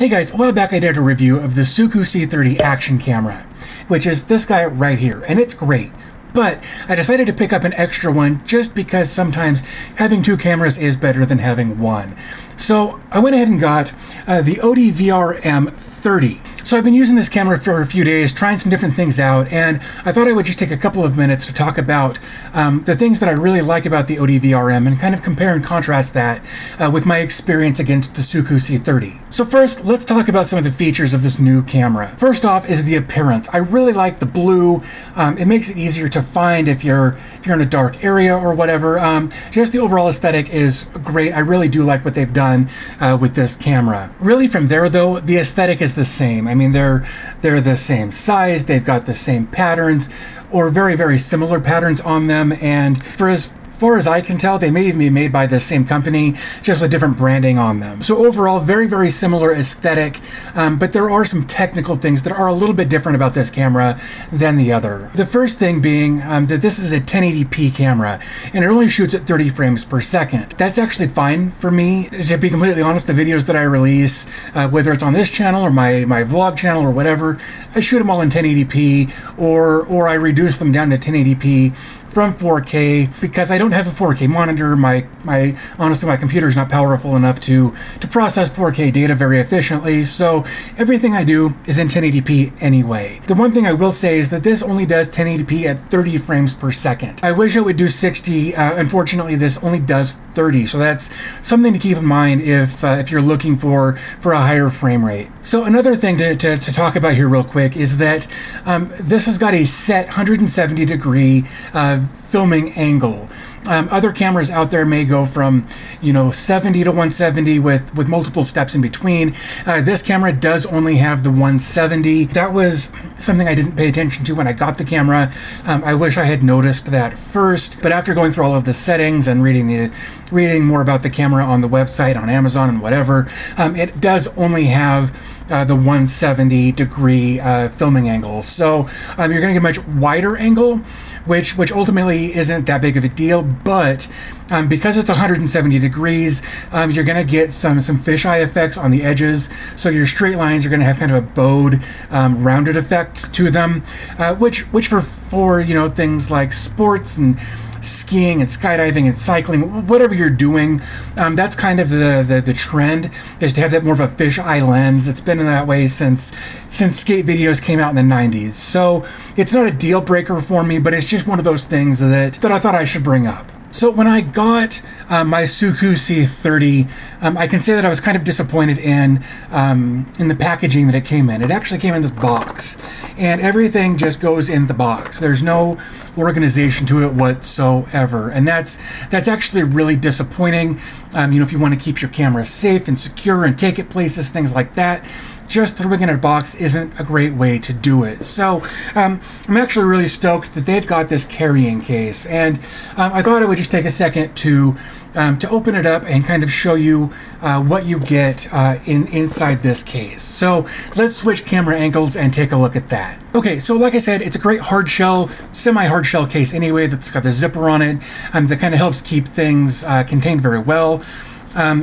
Hey guys, a while back I did a review of the Suku C30 action camera, which is this guy right here, and it's great. But I decided to pick up an extra one just because sometimes having two cameras is better than having one. So I went ahead and got the ODRVM 30. So I've been using this camera for a few days, trying some different things out, and I thought I would just take a couple of minutes to talk about the things that I really like about the ODRVM and kind of compare and contrast that with my experience against the Suku C30. So first, let's talk about some of the features of this new camera. First off is the appearance. I really like the blue. It makes it easier to find if you're in a dark area or whatever. Just the overall aesthetic is great. I really do like what they've done with this camera. Really from there though, the aesthetic is the same. I mean, they're the same size, they've got the same patterns, or very, very similar patterns on them, and for as far as I can tell, they may even be made by the same company, just with different branding on them. So overall, very, very similar aesthetic, but there are some technical things that are a little bit different about this camera than the other. The first thing being that this is a 1080p camera, and it only shoots at 30 frames per second. That's actually fine for me. To be completely honest, the videos that I release, whether it's on this channel or my vlog channel or whatever, I shoot them all in 1080p, or I reduce them down to 1080p from 4K because I don't have a 4K monitor. Honestly, my computer is not powerful enough to process 4K data very efficiently, so everything I do is in 1080p anyway. The one thing I will say is that this only does 1080p at 30 frames per second. I wish it would do 60. Unfortunately, this only does 30, so that's something to keep in mind if you're looking for a higher frame rate. So another thing to talk about here real quick is that this has got a set 170 degree filming angle. Other cameras out there may go from 70 to 170 with multiple steps in between. This camera does only have the 170. That was something I didn't pay attention to when I got the camera. I wish I had noticed that first, but after going through all of the settings and reading more about the camera on the website, on Amazon and whatever, it does only have the 170 degree filming angle. So you're going to get a much wider angle, which ultimately isn't that big of a deal, but because it's 170 degrees, you're going to get some fisheye effects on the edges. So your straight lines are going to have kind of a bowed, rounded effect to them, which for things like sports and skiing and skydiving and cycling, whatever you're doing, that's kind of the trend, is to have that more of a fisheye lens. It's been in that way since skate videos came out in the 90s. So it's not a deal breaker for me, but it's just one of those things that I thought I should bring up. So when I got my Suku C30, I can say that I was kind of disappointed in the packaging that it came in. It actually came in this box, and everything just goes in the box. There's no organization to it whatsoever, and that's actually really disappointing. If you want to keep your camera safe and secure and take it places, things like that, just throwing it in a box isn't a great way to do it. So I'm actually really stoked that they've got this carrying case, and I thought I would just take a second to open it up and kind of show you what you get inside this case. So let's switch camera angles and take a look at that. Okay, so like I said, it's a great hard shell, semi-hard shell case anyway, that's got the zipper on it that kind of helps keep things contained very well.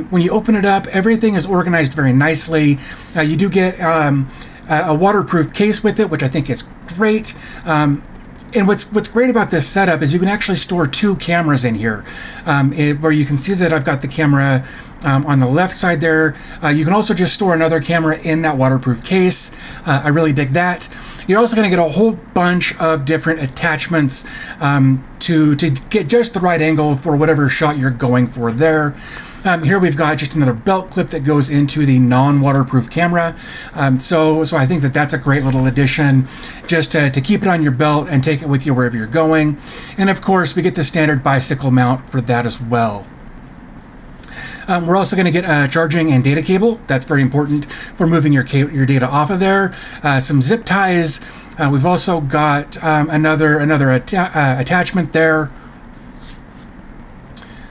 When you open it up, everything is organized very nicely. You do get a waterproof case with it, which I think is great. And what's great about this setup is you can actually store two cameras in here, where you can see that I've got the camera on the left side there. You can also just store another camera in that waterproof case. I really dig that. You're also going to get a whole bunch of different attachments to get just the right angle for whatever shot you're going for there. Here we've got just another belt clip that goes into the non-waterproof camera. So I think that's a great little addition, just to keep it on your belt and take it with you wherever you're going. And of course, we get the standard bicycle mount for that as well. We're also going to get a charging and data cable. That's very important for moving your data off of there. Some zip ties. We've also got another attachment there.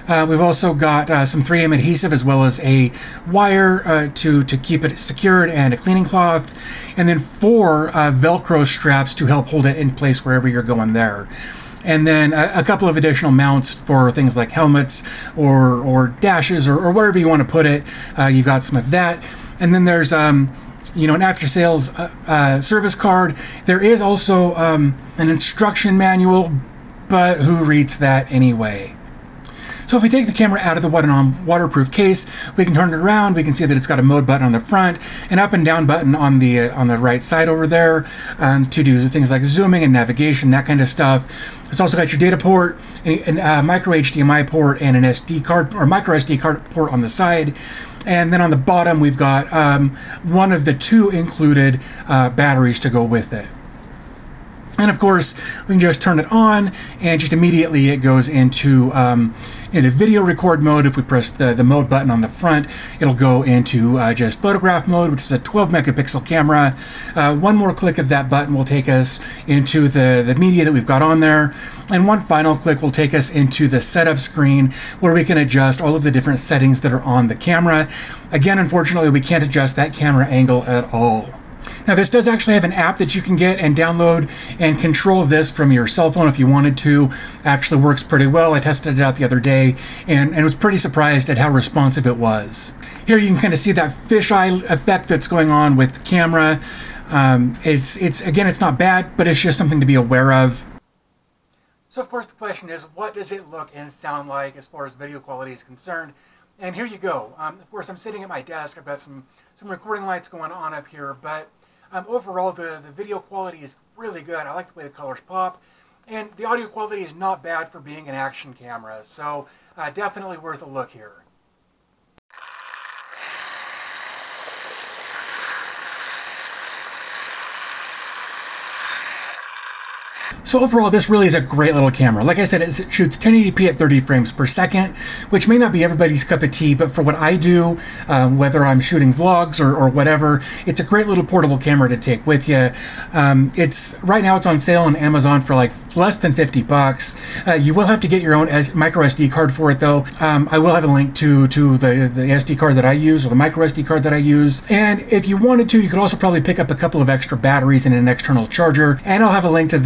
We've also got some 3M adhesive, as well as a wire to keep it secured, and a cleaning cloth, and then 4 Velcro straps to help hold it in place wherever you're going there. And then a couple of additional mounts for things like helmets or dashes or wherever you want to put it. You've got some of that. And then there's you know, an after-sales service card. There is also an instruction manual, but who reads that anyway? So if we take the camera out of the waterproof case, we can turn it around. We can see that it's got a mode button on the front, an up and down button on the right side over there to do things like zooming and navigation, that kind of stuff. It's also got your data port, a micro HDMI port, and an SD card or micro SD card port on the side. And then on the bottom, we've got one of the 2 included batteries to go with it. And of course, we can just turn it on, and just immediately it goes into video record mode. If we press the mode button on the front, it'll go into just photograph mode, which is a 12 megapixel camera. One more click of that button will take us into the media that we've got on there. And one final click will take us into the setup screen, where we can adjust all of the different settings that are on the camera. Again, unfortunately, we can't adjust that camera angle at all. Now, this does actually have an app that you can get and download and control this from your cell phone if you wanted to. Actually works pretty well. I tested it out the other day and was pretty surprised at how responsive it was. Here you can kind of see that fisheye effect that's going on with the camera. It's not bad, but it's just something to be aware of. So of course the question is, what does it look and sound like as far as video quality is concerned? And here you go. Of course, I'm sitting at my desk. I've got some recording lights going on up here, but overall the video quality is really good. I like the way the colors pop, and the audio quality is not bad for being an action camera. So definitely worth a look here. So overall, this really is a great little camera. Like I said, it shoots 1080p at 30 frames per second, which may not be everybody's cup of tea, but for what I do, whether I'm shooting vlogs or whatever, it's a great little portable camera to take with you. Right now it's on sale on Amazon for like less than 50 bucks. You will have to get your own micro SD card for it though. I will have a link to the SD card that I use, or the micro SD card that I use. And if you wanted to, you could also probably pick up a couple of extra batteries and an external charger. And I'll have a link to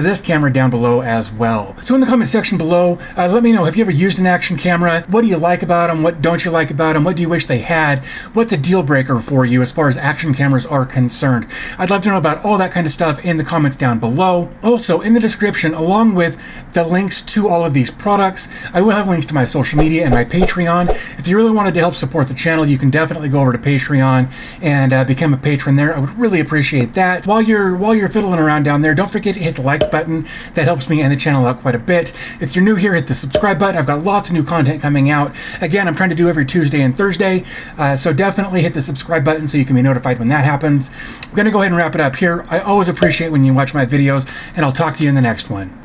this camera down below as well. So in the comment section below, let me know, have you ever used an action camera? What do you like about them? What don't you like about them? What do you wish they had? What's a deal breaker for you as far as action cameras are concerned? I'd love to know about all that kind of stuff in the comments down below. Also, in the description, along with the links to all of these products, I will have links to my social media and my Patreon. If you really wanted to help support the channel, you can definitely go over to Patreon and become a patron there. I would really appreciate that. While you're fiddling around down there, don't forget to hit the like button. That helps me and the channel out quite a bit. If you're new here, hit the subscribe button. I've got lots of new content coming out. Again, I'm trying to do every Tuesday and Thursday, so definitely hit the subscribe button so you can be notified when that happens. I'm going to go ahead and wrap it up here. I always appreciate when you watch my videos, and I'll talk to you in the next one.